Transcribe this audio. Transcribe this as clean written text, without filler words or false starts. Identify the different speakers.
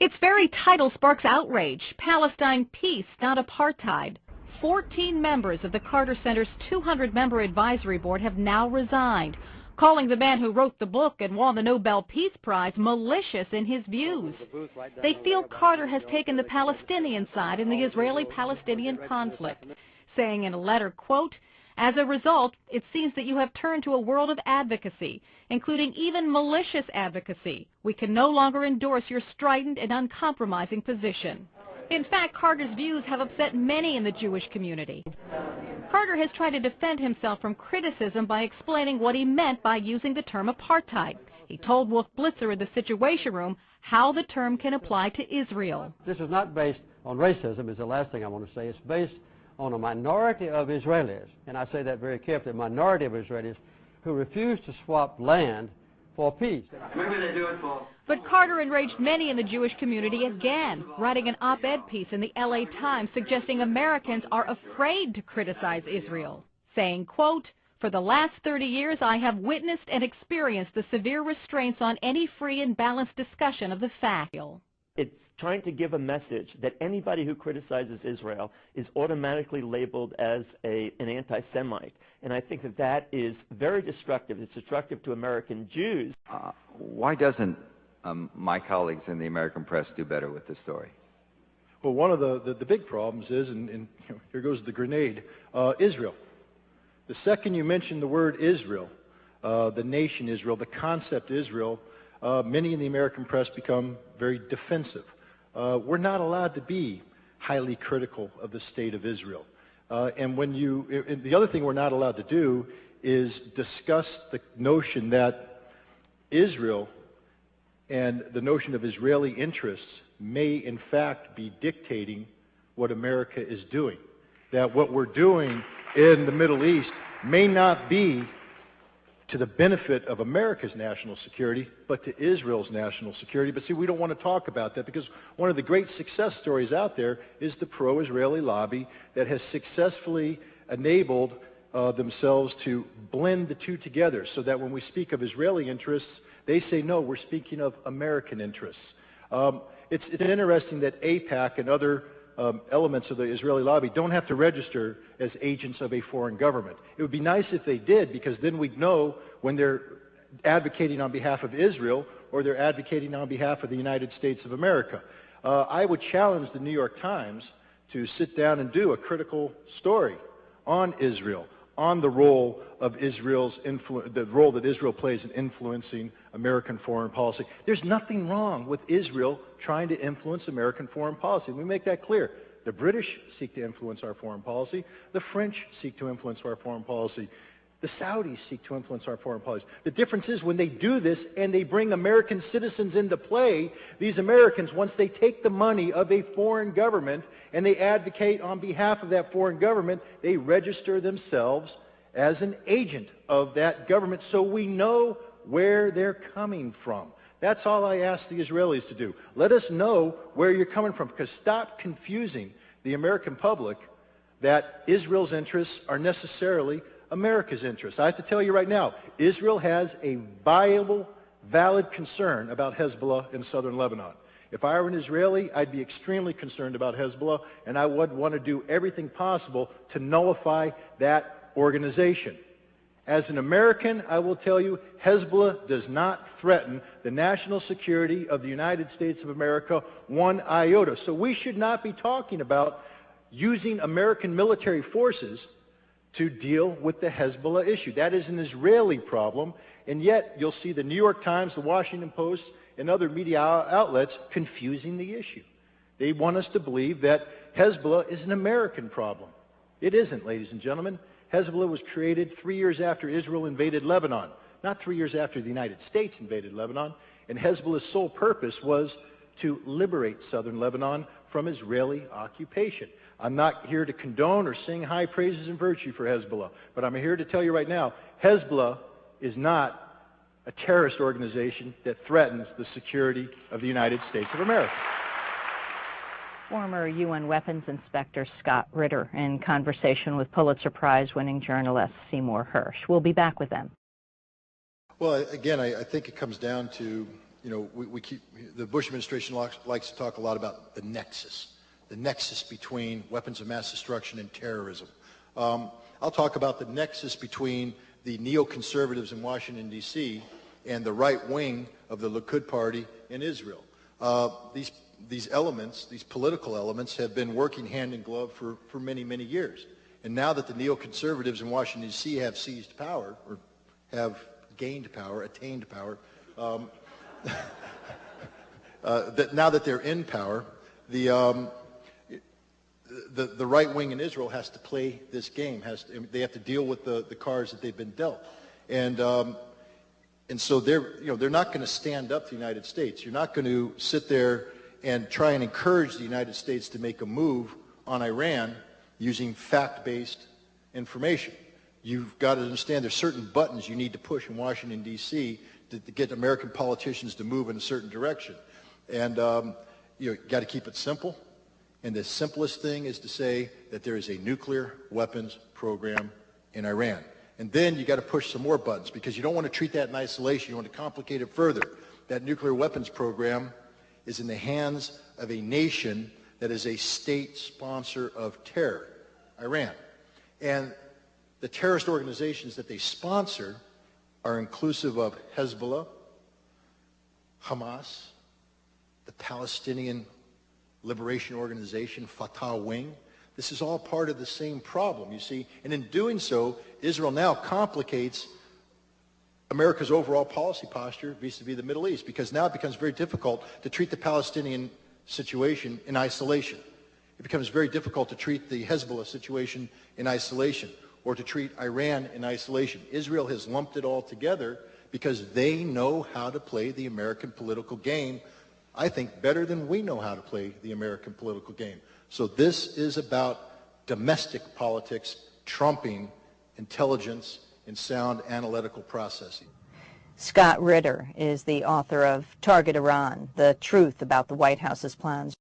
Speaker 1: Its very title sparks outrage. Palestine Peace, Not Apartheid. 14 members of the Carter Center's 200-member advisory board have now resigned, calling the man who wrote the book and won the Nobel Peace Prize malicious in his views. They feel Carter has taken the Palestinian side in the Israeli-Palestinian conflict, saying in a letter, quote, "As a result, it seems that you have turned to a world of advocacy, including even malicious advocacy. We can no longer endorse your strident and uncompromising position." In fact, Carter's views have upset many in the Jewish community. Carter has tried to defend himself from criticism by explaining what he meant by using the term apartheid. He told Wolf Blitzer in the Situation Room how the term can apply to Israel.
Speaker 2: This is not based on racism, is the last thing I want to say. It's based on a minority of Israelis, and I say that very carefully, a minority of Israelis who refuse to swap land for peace.
Speaker 3: Maybe they do it for...
Speaker 1: But Carter enraged many in the Jewish community again, writing an op-ed piece in the LA Times suggesting Americans are afraid to criticize Israel, saying, quote, "For the last 30 years I have witnessed and experienced the severe restraints on any free and balanced discussion of the fact."
Speaker 4: It's trying to give a message that anybody who criticizes Israel is automatically labeled as an anti-Semite. And I think that that is very destructive. It's destructive to American Jews.
Speaker 5: Why doesn't my colleagues in the American press do better with this story?
Speaker 6: Well, one of the big problems is, and here goes the grenade, Israel. The second you mention the word Israel, the nation Israel, the concept Israel, many in the American press become very defensive. We're not allowed to be highly critical of the state of Israel. And the other thing we're not allowed to do is discuss the notion that Israel and the notion of Israeli interests may in fact be dictating what America is doing. That what we're doing in the Middle East may not be to the benefit of America's national security, but to Israel's national security. But see, we don't want to talk about that because one of the great success stories out there is the pro-Israeli lobby that has successfully enabled themselves to blend the two together so that when we speak of Israeli interests, they say, no, we're speaking of American interests. It's interesting that AIPAC and other elements of the Israeli lobby don't have to register as agents of a foreign government. It would be nice if they did, because then we'd know when they're advocating on behalf of Israel or they're advocating on behalf of the United States of America. I would challenge the New York Times to sit down and do a critical story on Israel, on the role of the role that Israel plays in influencing American foreign policy. There's nothing wrong with Israel trying to influence American foreign policy. We make that clear. The British seek to influence our foreign policy. The French seek to influence our foreign policy. The Saudis seek to influence our foreign policy. The difference is when they do this and they bring American citizens into play, these Americans, once they take the money of a foreign government and they advocate on behalf of that foreign government, they register themselves as an agent of that government so we know where they're coming from. That's all I ask the Israelis to do. Let us know where you're coming from, because stop confusing the American public that Israel's interests are necessarily America's interests. I have to tell you right now, Israel has a viable, valid concern about Hezbollah in southern Lebanon. If I were an Israeli, I'd be extremely concerned about Hezbollah, and I would want to do everything possible to nullify that organization. As an American, I will tell you, Hezbollah does not threaten the national security of the United States of America one iota. So we should not be talking about using American military forces to deal with the Hezbollah issue. That is an Israeli problem, and yet you'll see the New York Times, the Washington Post, and other media outlets confusing the issue. They want us to believe that Hezbollah is an American problem. It isn't, ladies and gentlemen. Hezbollah was created 3 years after Israel invaded Lebanon, not 3 years after the United States invaded Lebanon, and Hezbollah's sole purpose was to liberate southern Lebanon from Israeli occupation. I'm not here to condone or sing high praises and virtue for Hezbollah, but I'm here to tell you right now, Hezbollah is not a terrorist organization that threatens the security of the United States of America.
Speaker 7: Former UN weapons inspector Scott Ritter in conversation with Pulitzer Prize-winning journalist Seymour Hersh. We'll be back with them.
Speaker 6: Well, again, I think it comes down to you know, the Bush administration likes to talk a lot about the nexus between weapons of mass destruction and terrorism. I'll talk about the nexus between the neoconservatives in Washington, D.C. and the right wing of the Likud party in Israel. These elements, these political elements, have been working hand in glove for many, many years. And now that the neoconservatives in Washington, D.C. have seized power, or have gained power, attained power, now that they're in power, the right wing in Israel has to play this game. They have to deal with the cards that they've been dealt, and so they're not going to stand up to the United States. You're not going to sit there and try and encourage the United States to make a move on Iran using fact-based information. You've got to understand there's certain buttons you need to push in Washington, D.C. to get American politicians to move in a certain direction. And you've got to keep it simple. And the simplest thing is to say that there is a nuclear weapons program in Iran. And then you got to push some more buttons, because you don't want to treat that in isolation. You want to complicate it further. That nuclear weapons program is in the hands of a nation that is a state sponsor of terror, Iran. And the terrorist organizations that they sponsor are inclusive of Hezbollah, Hamas, the Palestinian Liberation Organization, Fatah wing. This is all part of the same problem, you see. And in doing so, Israel now complicates America's overall policy posture vis-a-vis the Middle East, because now it becomes very difficult to treat the Palestinian situation in isolation. It becomes very difficult to treat the Hezbollah situation in isolation, or to treat Iran in isolation. Israel has lumped it all together because they know how to play the American political game, I think, better than we know how to play the American political game. So this is about domestic politics trumping intelligence and sound analytical processing.
Speaker 7: Scott Ritter is the author of Target Iran, The Truth About the White House's Plans.